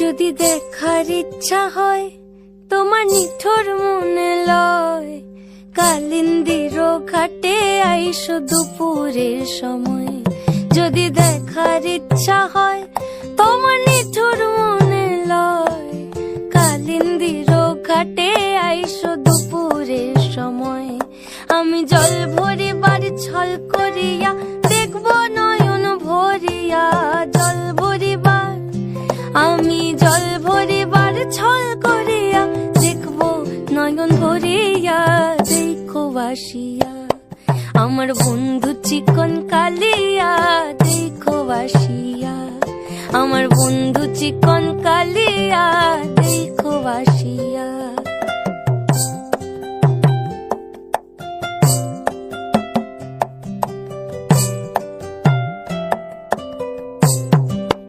যদি দেখার ইচ্ছা হয় তোমার নিঠুর মনে লয়, কালিন্দির ঘাটে আইসো দুপুরের সময়। যদি দেখার ইচ্ছা হয় তোমার নিঠুর মনে লয়, কালিন্দির ঘাটে আইসো দুপুরের সময়। আমি জল ভরিবার ছল করিয়া দেখব নয়ন ভরিয়া, জল ভরিবার আমি জল ভরিবার ছল করিয়া দেখব নয়ন ভরিয়া। দেখো বাসিয়া আমার বন্ধু চিকন কালিয়া, দেখো বাসিয়া আমার বন্ধু চিকন কালিয়া, দেখো বাসিয়া।